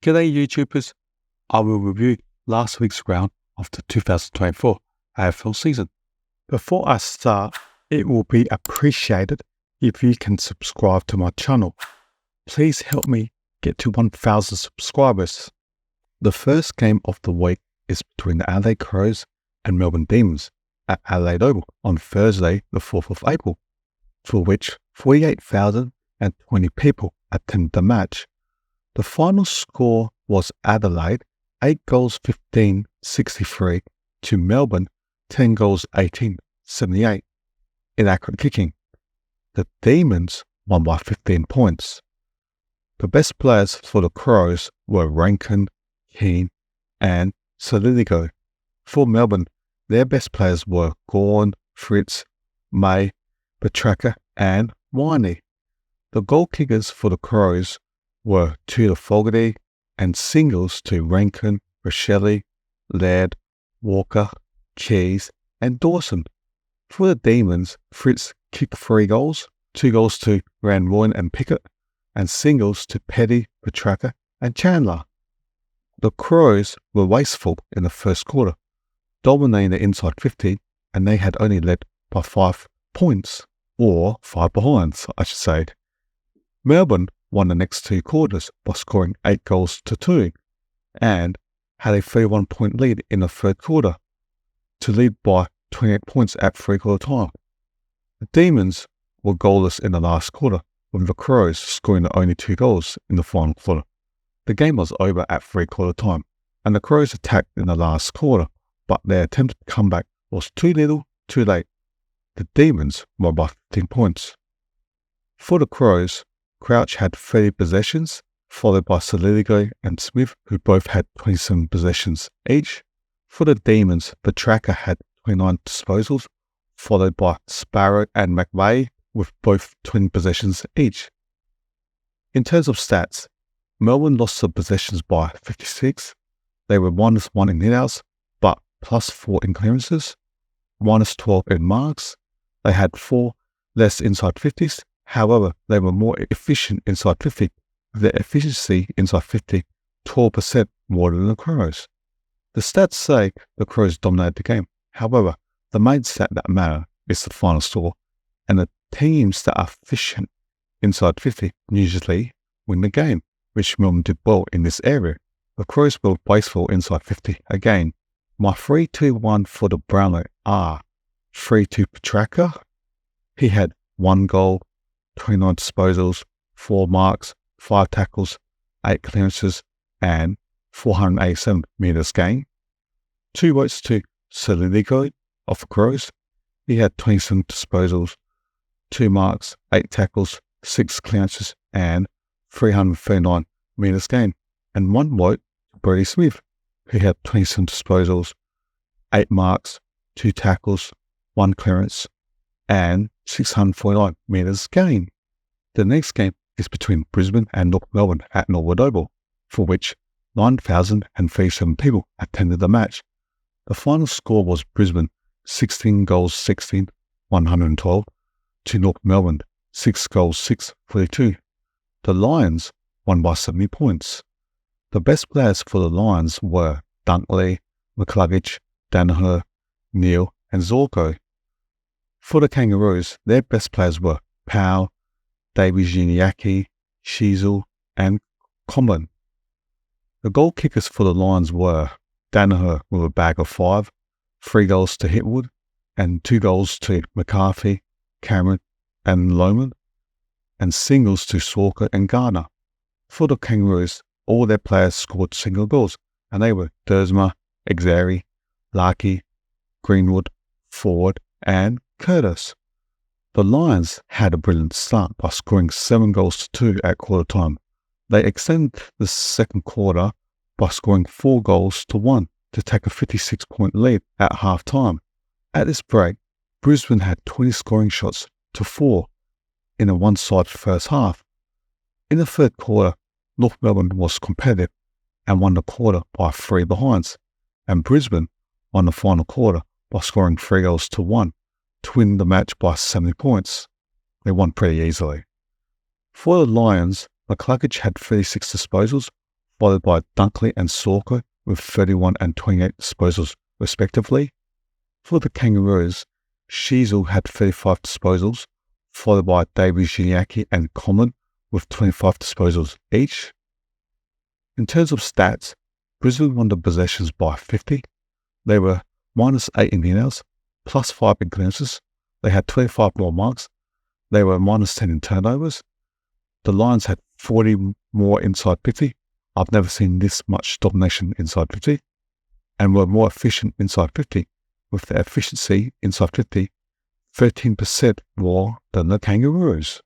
G'day YouTubers, I will review last week's round of the 2024 AFL season. Before I start, it will be appreciated if you can subscribe to my channel. Please help me get to 1,000 subscribers. The first game of the week is between the Adelaide Crows and Melbourne Demons at Adelaide Oval on Thursday the 4th of April, for which 48,020 people attended the match. The final score was Adelaide 8 goals 15-63 to Melbourne 10 goals 18-78 in accurate kicking. The Demons won by 15 points. The best players for the Crows were Rankin, Keane and Solidigo. For Melbourne, their best players were Gawn, Fritz, May, Petrarca and Winey. The goal kickers for the Crows were Tudor Fogarty and singles to Rankin, Rochelle, Laird, Walker, Keys and Dawson. For the Demons, Fritz kicked 3 goals, 2 goals to Ranroy and Pickett, and singles to Petty, Petrarca and Chandler. The Crows were wasteful in the first quarter, dominating the inside 50, and they had only led by 5 points, or 5 behinds, I should say. Melbourne won the next 2 quarters by scoring 8 goals to 2 and had a 31-point lead in the third quarter to lead by 28 points at 3-quarter time. The Demons were goalless in the last quarter, with the Crows scoring only 2 goals in the final quarter. The game was over at 3-quarter time, and the Crows attacked in the last quarter, but their attempted comeback was too little, too late. The Demons won by 15 points. For the Crows, Crouch had 30 possessions, followed by Solidigo and Smith, who both had 27 possessions each. For the Demons, Petrarca had 29 disposals, followed by Sparrow and McVeigh, with both 20 possessions each. In terms of stats, Melbourne lost the possessions by 56. They were -1 in hit-outs, but +4 in clearances, -12 in marks. They had 4 less inside 50s. However, they were more efficient inside 50, with their efficiency inside 50 12% more than the Crows. The stats say the Crows dominated the game. However, the main stat that matters is the final score, and the teams that are efficient inside 50 usually win the game, which Melbourne did well in this area. The Crows were wasteful inside 50 again. My 3-2-1 for the Brownlow are 3-2 Petrarca. He had 1 goal, 29 disposals, 4 marks, 5 tackles, 8 clearances, and 487 metres gained. 2 votes to Solidigo of the Crows. He had 27 disposals, 2 marks, 8 tackles, 6 clearances, and 339 metres gained. And 1 vote to Brady Smith, who had 27 disposals, 8 marks, 2 tackles, 1 clearance, and 649 metres gained. The next game is between Brisbane and North Melbourne at Norwood Oval, for which 9,037 people attended the match. The final score was Brisbane 16 goals 16, 112 to North Melbourne 6 goals 6, 42. The Lions won by 70 points. The best players for the Lions were Dunkley, McCluggage, Danaher, Neal and Zorko. For the Kangaroos, their best players were Powell, Davies Uniacke, Sheasel and Comlin. The goal kickers for the Lions were Danaher with a bag of 5, 3 goals to Hitwood, and 2 goals to McCarthy, Cameron and Lohman, and singles to Sorka and Garner. For the Kangaroos, all their players scored single goals, and they were Dersma, Exari, Larkey, Greenwood, Ford and Curtis. The Lions had a brilliant start by scoring 7 goals to 2 at quarter time. They extended the second quarter by scoring 4 goals to 1 to take a 56-point lead at half time. At this break, Brisbane had 20 scoring shots to 4 in a one-sided first half. In the third quarter, North Melbourne was competitive and won the quarter by 3 behinds, and Brisbane won the final quarter by scoring 3 goals to 1 to win the match by 70 points. They won pretty easily. For the Lions, McCluggage had 36 disposals, followed by Dunkley and Sorko with 31 and 28 disposals, respectively. For the Kangaroos, Sheasel had 35 disposals, followed by Davies, Giniaki and Common with 25 disposals each. In terms of stats, Brisbane won the possessions by 50. They were -8 in in-outs, +5 in clearances. They had 25 more marks. They were -10 in turnovers. The Lions had 40 more inside 50. I've never seen this much domination inside 50. And were more efficient inside 50, with their efficiency inside 50 13% more than the Kangaroos.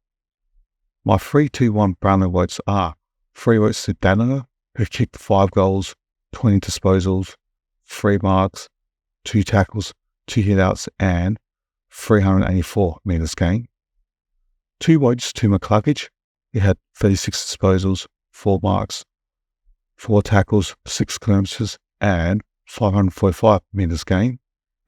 My 3-2-1 Brownlow votes are 3 votes to Dano, who kicked 5 goals, 20 disposals, 3 marks, 2 tackles, 2 hitouts, and 384 metres gained. 2 votes to McCluggage. He had 36 disposals, 4 marks, 4 tackles, 6 clearances, and 545 metres gained.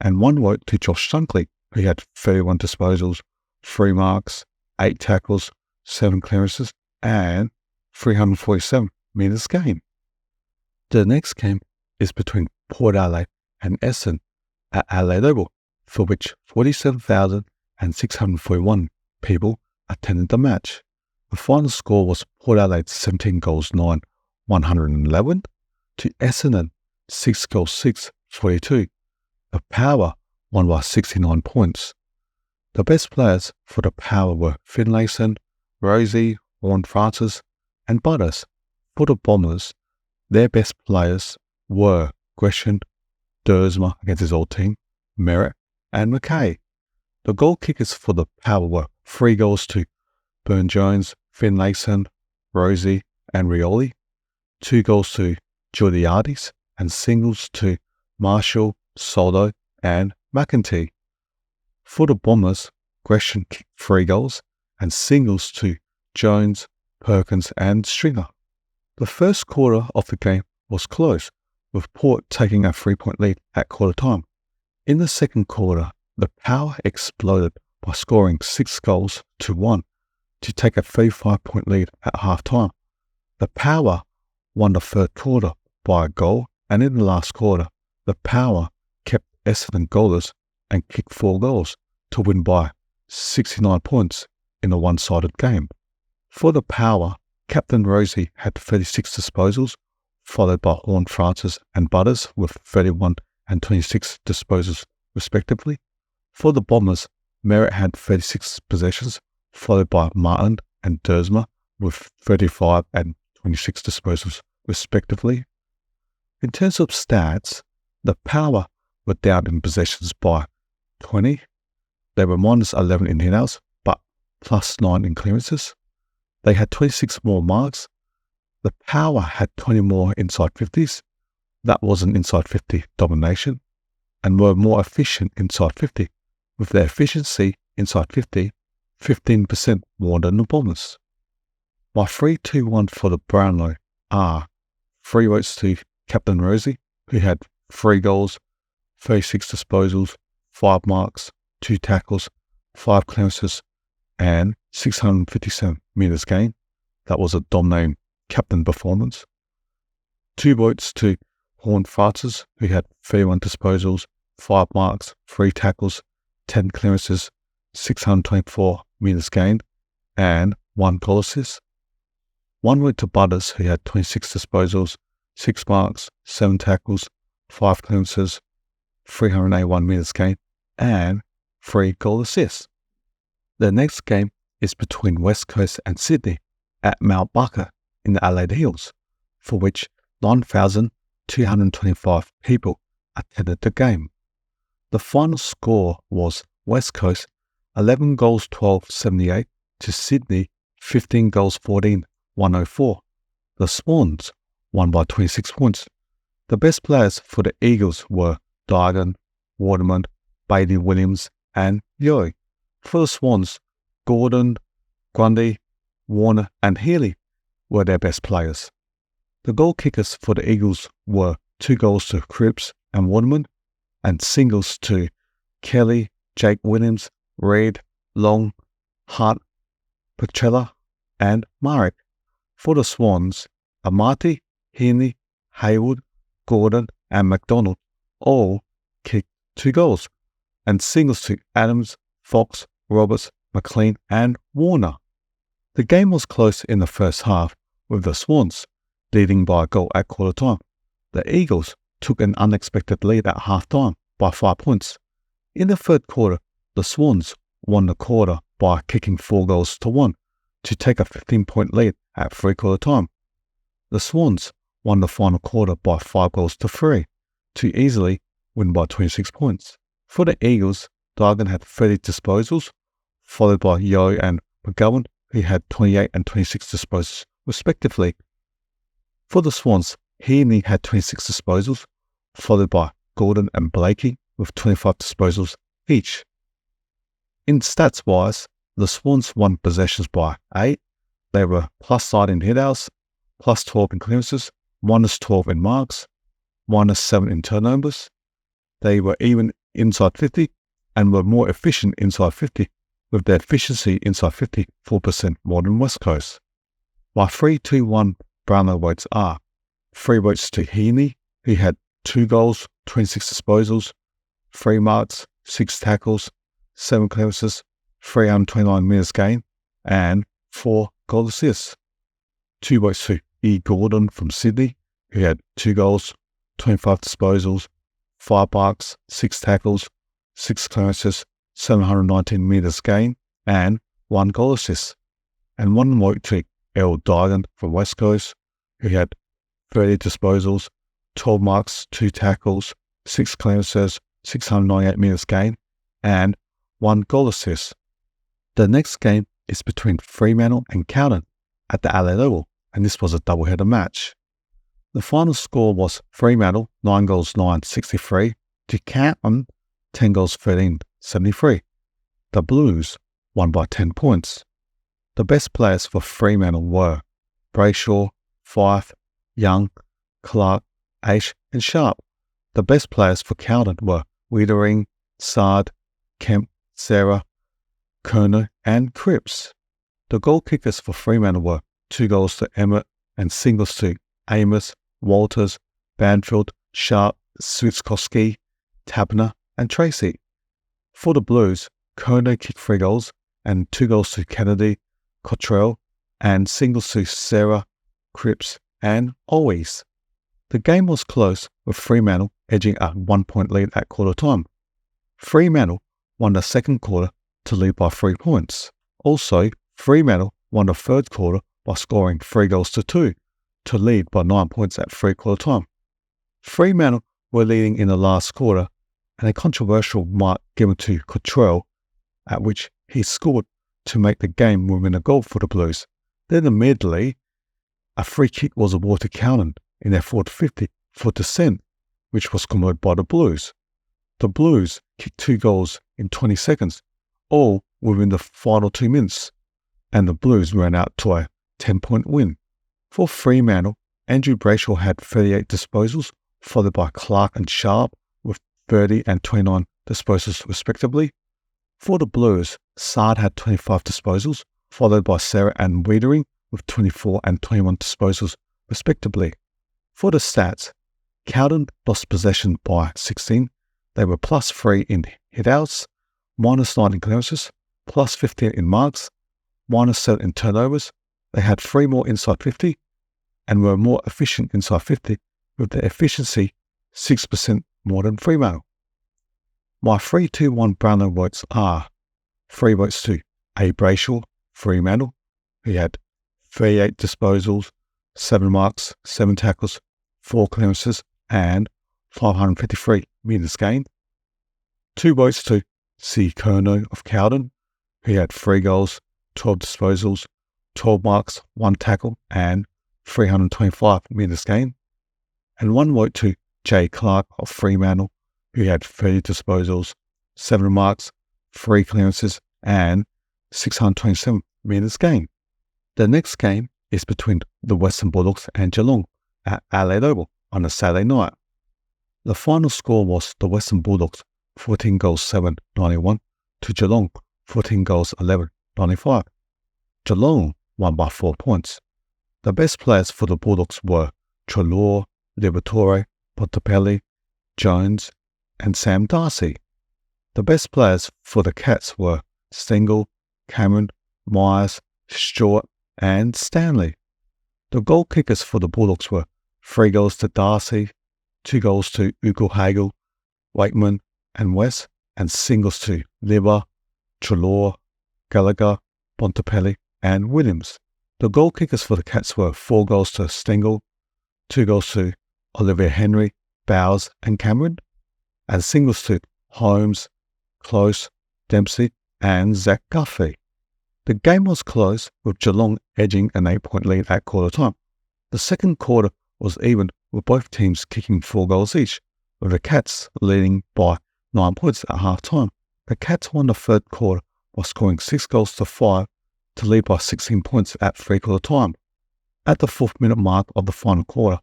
And 1 vote to Josh Dunkley, who had 31 disposals, 3 marks, 8 tackles, 7 clearances, and 347 metres gained. The next game is between Port Adelaide and Essendon at Adelaide Oval, for which 47,641 people attended the match. The final score was Port Adelaide 17 goals 9, 111 to Essendon 6 goals 6, 42. The Power won by 69 points. The best players for the Power were Finlayson, Rosie, Horne-Francis, and Butters. For the Bombers, their best players were Gresham, Dersma against his old team, Merritt, and McKay. The goal kickers for the Power were 3 goals to Burne-Jones, Finlayson, Rosie, and Rioli, 2 goals to Georgiades, and singles to Marshall, Soldo, and McEntee. For the Bombers, Gresham kicked 3 goals, and singles to Jones, Perkins, and Stringer. The first quarter of the game was close, with Port taking a 3-point lead at quarter time. In the second quarter, the Power exploded by scoring 6 goals to 1 to take a 35-point lead at half time. The Power won the third quarter by a goal, and in the last quarter, the Power kept Essendon goalless and kicked 4 goals to win by 69 points in a one-sided game. For the Power, Captain Rosie had 36 disposals, followed by Horne-Francis and Butters with 31 and 26 disposals respectively. For the Bombers, Merritt had 36 possessions, followed by Martin and Dersma with 35 and 26 disposals respectively. In terms of stats, the Power were down in possessions by 20. They were -11 in hitouts, but +9 in clearances. They had 26 more marks. The Power had 20 more inside 50s. That was an inside 50 domination, and were more efficient inside 50, with their efficiency inside 50 15% more than the Bombers. My 3-2-1 for the Brownlow are 3 votes to Captain Rosie, who had 3 goals, 36 disposals, 5 marks, 2 tackles, 5 clearances, and 657 metres gained. That was a dominating captain performance. 2 votes to Horne-Francis, who had 31 disposals, 5 marks, 3 tackles, 10 clearances, 624 metres gained, and 1 goal assist. 1 went to Butters, who had 26 disposals, 6 marks, 7 tackles, 5 clearances, 381 metres gained, and 3 goal assists. The next game is between West Coast and Sydney at Mount Barker in the Adelaide Hills, for which 9,225 people attended the game. The final score was West Coast 11 goals 12-78 to Sydney 15 goals 14-104. The Swans won by 26 points. The best players for the Eagles were Dargan, Waterman, Bailey Williams, and Yo. For the Swans, Gordon, Grundy, Warner, and Healy were their best players. The goal kickers for the Eagles were 2 goals to Cripps and Waterman, and singles to Kelly, Jake Williams, Reid, Long, Hart, Pachella, and Marek. For the Swans, Amati Heaney, Hayward, Gordon, and McDonald all kicked 2 goals, and singles to Adams, Fox, Roberts, McLean, and Warner. The game was close in the first half, with the Swans leading by a goal at quarter time. The Eagles took an unexpected lead at half-time by 5 points. In the third quarter, the Swans won the quarter by kicking 4-1 to take a 15-point lead at three-quarter time. The Swans won the final quarter by 5-3 to easily win by 26 points. For the Eagles, Dargan had 30 disposals, followed by Yeo and McGowan, who had 28 and 26 disposals respectively. For the Swans, Heaney had 26 disposals, followed by Gordon and Blakey with 25 disposals each. In stats-wise, the Swans won possessions by 8. They were plus side in hitouts, plus 12 in clearances, minus 12 in marks, minus 7 in turnovers. They were even inside 50 and were more efficient inside 50, with their efficiency inside 50 4% more than West Coast. My 3-2-1 Brownlow votes are 3 votes to Heaney, who had 2 goals, 26 disposals, 3 marks, 6 tackles, 7 clearances, 329 metres gained, and 4 goal assists. 2 votes to E. Gordon from Sydney, who had 2 goals, 25 disposals, 5 marks, 6 tackles, 6 clearances, 719 metres gained, and 1 goal assist. And 1 vote to L. Dargan from West Coast, who had 30 disposals, 12 marks, 2 tackles, 6 clearances, 698 metres gained, and 1 goal assist. The next game is between Fremantle and Carlton at the Adelaide Oval, and this was a doubleheader match. The final score was Fremantle 9-9 63 to Carlton 10-13 73. The Blues won by 10 points. The best players for Fremantle were Brayshaw, Fife, Young, Clark, Aish, and Sharp. The best players for Carlton were Wiedering, Sard, Kemp, Sarah, Kerner, and Cripps. The goal kickers for Fremantle were 2 goals to Emmett and singles to Amos, Walters, Banfield, Sharp, Switzkowski, Tabner, and Tracy. For the Blues, Kerner kicked 3 goals and 2 goals to Kennedy, Cottrell, and singles to Sarah, Cripps, and Always. The game was close, with Fremantle edging a 1-point lead at quarter time. Fremantle won the second quarter to lead by 3 points. Also, Fremantle won the third quarter by scoring 3-2 to lead by 9 points at three-quarter time. Fremantle were leading in the last quarter, and a controversial mark given to Cottrell, at which he scored to make the game win a goal for the Blues. Then immediately, a free kick was awarded to Carlton in their 4-50 for dissent, which was converted by the Blues. The Blues kicked 2 goals in 20 seconds, all within the final 2 minutes, and the Blues ran out to a 10-point win. For Fremantle, Andrew Brayshaw had 38 disposals, followed by Clark and Sharp with 30 and 29 disposals respectively. For the Blues, Sard had 25 disposals, followed by Sarah and Wiedering with 24 and 21 disposals respectively. For the stats, Carlton lost possession by 16. They were plus 3 in hitouts, minus 9 in clearances, plus 15 in marks, minus 7 in turnovers. They had 3 more inside 50 and were more efficient inside 50, with their efficiency 6% more than Fremantle. My 3-2-1 Brownlow votes are 3 votes to A. Brayshaw, Fremantle, who had 38 disposals, 7 marks, 7 tackles, 4 clearances, and 553 metres gained. 2 votes to C. Kerno of Carlton, who had 3 goals, 12 disposals, 12 marks, 1 tackle, and 325 metres gained. And 1 vote to J. Clark of Fremantle, who had 30 disposals, 7 marks, 3 clearances, and 627 metres gained. The next game is between the Western Bulldogs and Geelong at Adelaide Oval on a Saturday night. The final score was the Western Bulldogs 14-7 91 to Geelong 14-11 95. Geelong won by 4 points. The best players for the Bulldogs were Treloar, Liberatore, Bontempelli, Jones, and Sam Darcy. The best players for the Cats were Stengel, Cameron, Myers, Stewart, and Stanley. The goal kickers for the Bulldogs were 3 goals to Darcy, 2 goals to Ugle-Hagel, Wakeman, and West, and singles to Libba, Treloar, Gallagher, Bontempelli, and Williams. The goal kickers for the Cats were 4 goals to Stengel, 2 goals to Oliver Henry, Bowers, and Cameron, and singles to Holmes, Close, Dempsey, and Zach Guthrie. The game was close, with Geelong edging an 8-point lead at quarter time. The second quarter was even, with both teams kicking 4 goals each, with the Cats leading by 9 points at half time. The Cats won the third quarter by scoring 6 goals to 5 to lead by 16 points at 3-quarter time. At the 4th minute mark of the final quarter,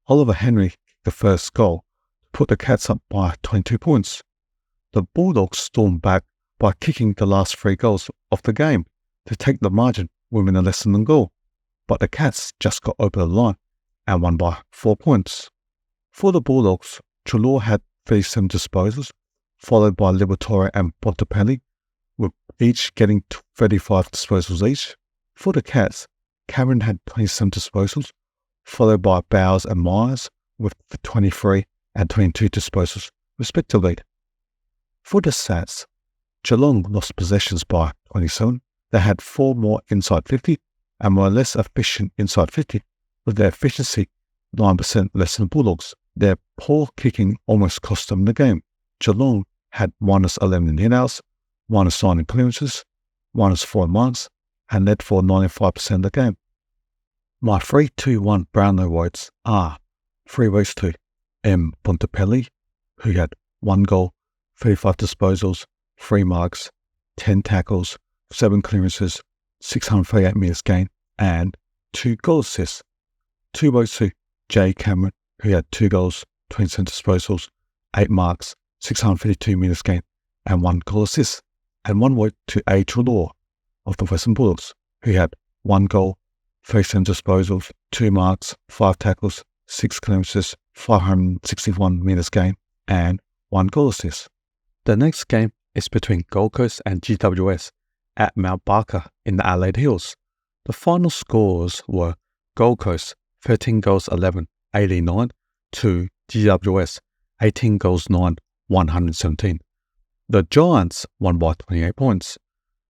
Oliver Henry kicked the first goal to put the Cats up by 22 points. The Bulldogs stormed back by kicking the last 3 goals of the game to take the margin within a less than a goal, but the Cats just got over the line and won by 4 points. For the Bulldogs, Treloar had 37 disposals, followed by Liberatore and Bontempelli, with each getting 35 disposals each. For the Cats, Cameron had 27 disposals, followed by Bowers and Myers, with 23 and 22 disposals, respectively. For the Sats, Geelong lost possessions by 27. They had 4 more inside 50 and were less efficient inside 50, with their efficiency 9% less than Bulldogs. Their poor kicking almost cost them the game. Geelong had -11 in hit-outs, -9 in clearances, -4 in marks, and led for 95% of the game. My 3-2-1 Brownlow votes are 3 votes to M. Bontempelli, who had 1 goal, 35 disposals, 3 marks, 10 tackles, 7 clearances, 638 metres gained, and 2 goal assists. 2 votes to J. Cameron, who had 2 goals, 27 disposals, 8 marks, 652 metres gained, and 1 goal assist. And 1 vote to A. Treloar of the Western Bulldogs, who had 1 goal, 37 disposals, 2 marks, 5 tackles, 6 clearances, 561 metres gained, and 1 goal assist. The next game is between Gold Coast and GWS at Mount Barker in the Adelaide Hills. The final scores were Gold Coast 13 goals 11, 89 to GWS 18 goals 9, 117. The Giants won by 28 points.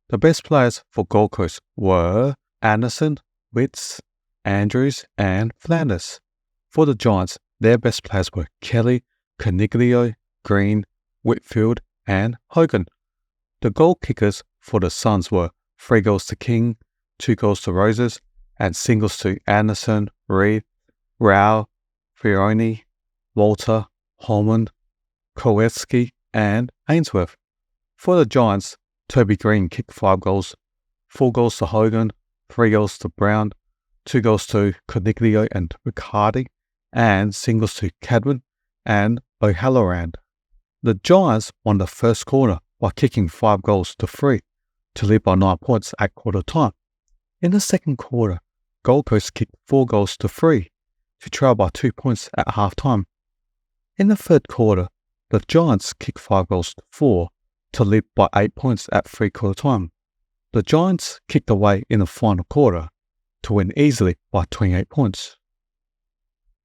The best players for Gold Coast were Anderson, Witts, Andrews, and Flanders. For the Giants, their best players were Kelly, Coniglio, Green, Whitfield, and Hogan. The goal kickers for the Suns were 3 goals to King, 2 goals to Roses, and singles to Anderson, Reed, Rao, Fioroni, Walter, Holman, Kowalski, and Ainsworth. For the Giants, Toby Green kicked 5 goals, 4 goals to Hogan, 3 goals to Brown, 2 goals to Coniglio and Riccardi, and singles to Cadwin and O'Halloran. The Giants won the first quarter by kicking 5 goals to 3 to lead by 9 points at quarter time. In the second quarter, Gold Coast kicked 4 goals to 3 to trail by 2 points at half time. In the third quarter, the Giants kicked 5 goals to 4 to lead by 8 points at 3-quarter time. The Giants kicked away in the final quarter to win easily by 28 points.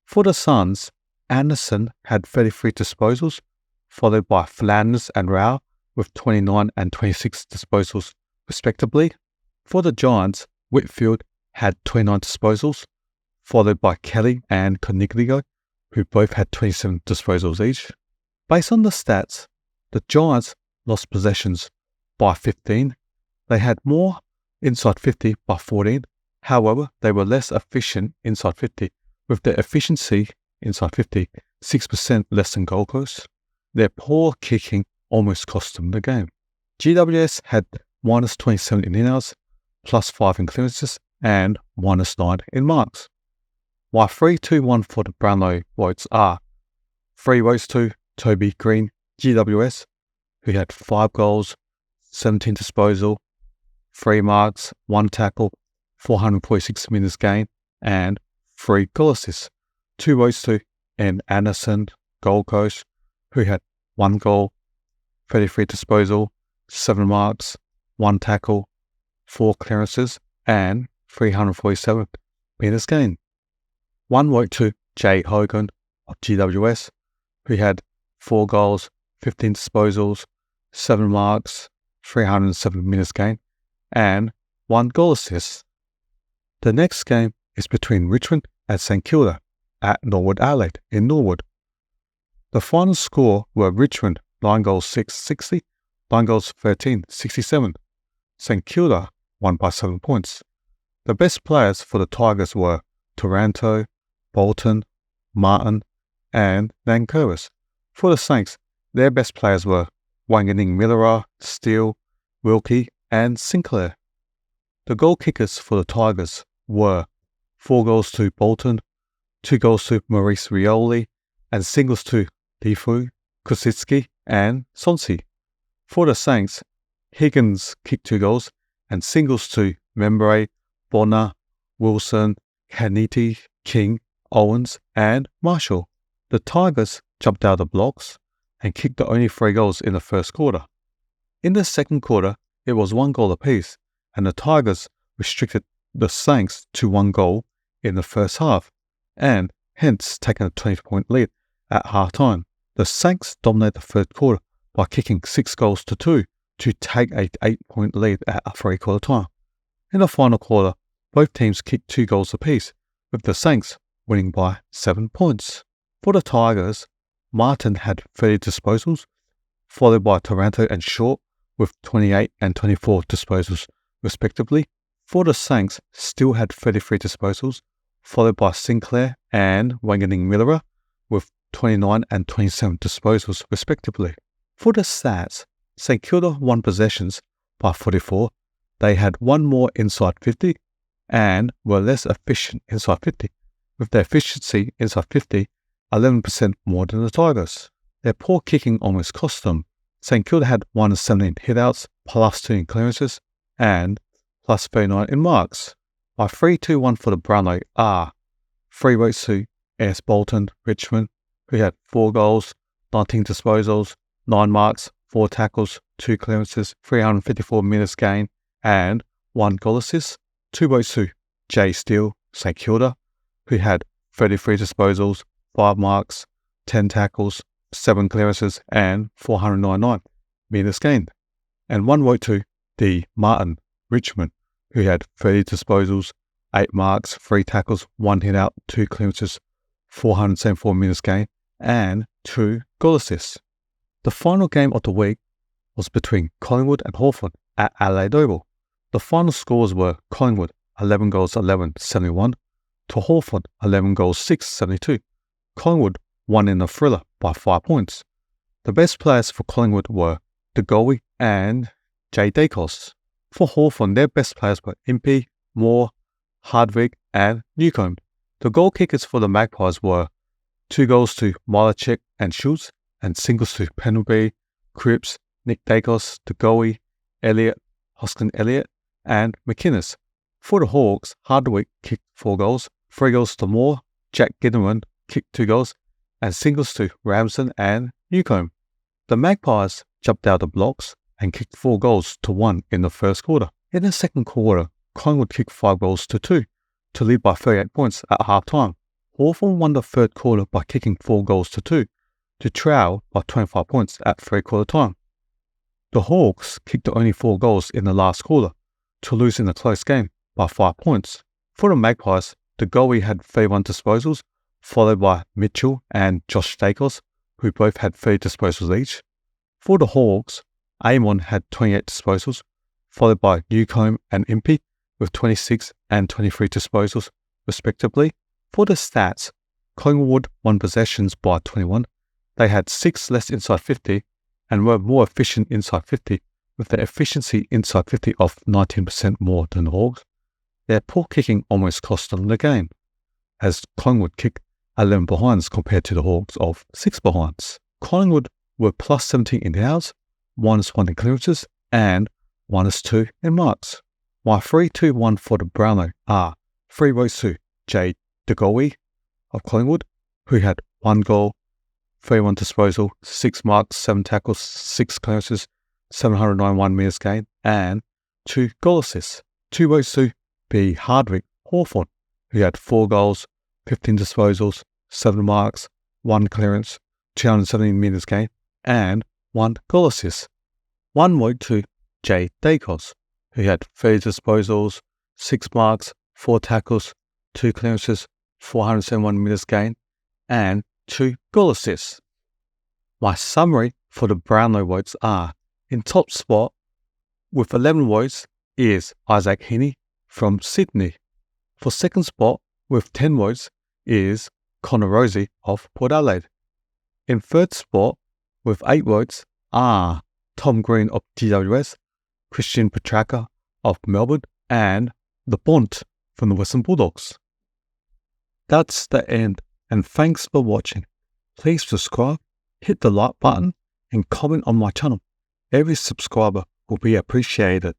For the Suns, Anderson had 33 disposals, followed by Flanders and Rao with 29 and 26 disposals respectively. For the Giants, Whitfield had 29 disposals, followed by Kelly and Coniglio, who both had 27 disposals each. Based on the stats, the Giants lost possessions by 15. They had more inside 50 by 14. However, they were less efficient inside 50, with their efficiency inside 50 6% less than Gold Coast. Their poor kicking almost cost them the game. GWS had -27 in in-outs, +5 in clearances, and -9 in marks. My 3-2-1 for the Brownlow votes are 3 votes to Toby Green, GWS, who had 5 goals, 17 disposal, 3 marks, 1 tackle, 446 metres gained, and 3 goal assists. 2 votes to N. Anderson, Gold Coast, who had 1 goal, 33 disposal, 7 marks, 1 tackle, 4 clearances, and 347 metres gained. 1 vote to J. Hogan of GWS, who had 4 goals, 15 disposals, 7 marks, 307 metres gained, and 1 goal assist. The next game is between Richmond and St Kilda at Norwood Adelaide in Norwood. The final score were Richmond 9 goals 660, 9 goals 13 67. St Kilda won by 7 points. The best players for the Tigers were Taranto, Bolton, Martin, and Nankervis. For the Saints, their best players were Wanganing Millera, Steele, Wilkie, and Sinclair. The goal kickers for the Tigers were 4 goals to Bolton, 2 goals to Maurice Rioli, and singles to Lifu, Kosicki, and Sonsi. For the Saints, Higgins kicked 2 goals, and singles to Membre, Bonner, Wilson, Kaniti, King, Owens, and Marshall. The Tigers jumped out of the blocks and kicked the only 3 goals in the first quarter. In the second quarter, it was 1 goal apiece, and the Tigers restricted the Saints to 1 goal in the first half, and hence taken a 20-point lead at half-time. The Saints dominated the third quarter by kicking 6 goals to 2 to take a 8-point lead at a 3-quarter time. In the final quarter, both teams kicked 2 goals apiece, with the Saints winning by 7 points. For the Tigers, Martin had 30 disposals, followed by Taranto and Short with 28 and 24 disposals, respectively. For the Saints, Steele had 33 disposals, followed by Sinclair and Wanganing Millera with 29 and 27 disposals, respectively. For the stats, St Kilda won possessions by 44. They had 1 more inside 50 and were less efficient inside 50, with their efficiency inside 50 11% more than the Tigers. Their poor kicking almost cost them. St Kilda had 117 hitouts, plus 2 in clearances, and plus 39 in marks. By 3-2-1 for the Brownlow are 3 votes to S. Bolton, Richmond, who had 4 goals, 19 disposals, 9 marks, 4 tackles, 2 clearances, 354 metres gained, and 1 goal assist. 2 votes to J. Steele, St Kilda, who had 33 disposals, 5 marks, 10 tackles, 7 clearances, and 499 metres gained. And 1 vote to D. Martin, Richmond, who had 30 disposals, 8 marks, 3 tackles, 1 hit out, 2 clearances, 474 metres gained, and 2 goal assists. The final game of the week was between Collingwood and Hawthorn at Adelaide Oval. The final scores were Collingwood 11 goals 11 71 to Hawthorn 11 goals 6 72. Collingwood won in a thriller by 5 points. The best players for Collingwood were De Goey and J. Dacos. For Hawthorn, their best players were Impey, Moore, Hardwick, and Newcombe. The goal kickers for the Magpies were 2 goals to Milacek and Schultz, and singles to Pendlebury, Cripps, Nick Dacos, De Goey, Elliott, Hoskin Elliott, and McInnes. For the Hawks, Hardwick kicked 4 goals, 3 goals to Moore, Jack Ginneran kicked 2 goals, and singles to Ramsden and Newcombe. The Magpies jumped out of blocks and kicked 4 goals to 1 in the first quarter. In the second quarter, Collingwood kicked 5 goals to 2 to lead by 38 points at half-time. Hawthorn won the third quarter by kicking 4 goals to 2 to trail by 25 points at 3-quarter time. The Hawks kicked only 4 goals in the last quarter to lose in a close game by 5 points. For the Magpies, De Goey had 31 disposals, followed by Mitchell and Josh Dacos, who both had 30 disposals each. For the Hawks, Amon had 28 disposals, followed by Newcombe and Impey with 26 and 23 disposals, respectively. For the stats, Collingwood won possessions by 21. They had 6 less inside 50 and were more efficient inside 50, with their efficiency inside 50 of 19% more than the Hawks. Their poor kicking almost cost them the game, as Collingwood kicked 11 behinds compared to the Hawks of 6 behinds. Collingwood were plus 17 in outs, -1 in clearances, and -2 in marks. My 3-2-1 for the Brownlow are 3 votes to J. De Goey of Collingwood, who had 1 goal, 31 disposal, 6 marks, 7 tackles, 6 clearances, 791 metres gained, and 2 goal assists. 2 votes to B. Hardwick Hawthorn, who had 4 goals, 15 disposals, 7 marks, 1 clearance, 217 metres gained, and 1 goal assist. 1 vote to J. Dacos, who had 30 disposals, 6 marks, 4 tackles, 2 clearances, 471 metres gained, and 2 goal assists. My summary for the Brownlow votes are: in top spot with 11 votes is Isaac Heaney from Sydney. For second spot with 10 votes is Connor Rosie of Port Adelaide. In third spot with 8 votes are Tom Green of GWS, Christian Petraka of Melbourne, and The Bont from the Western Bulldogs. That's the end, and thanks for watching. Please subscribe, hit the like button, and comment on my channel. Every subscriber will be appreciated.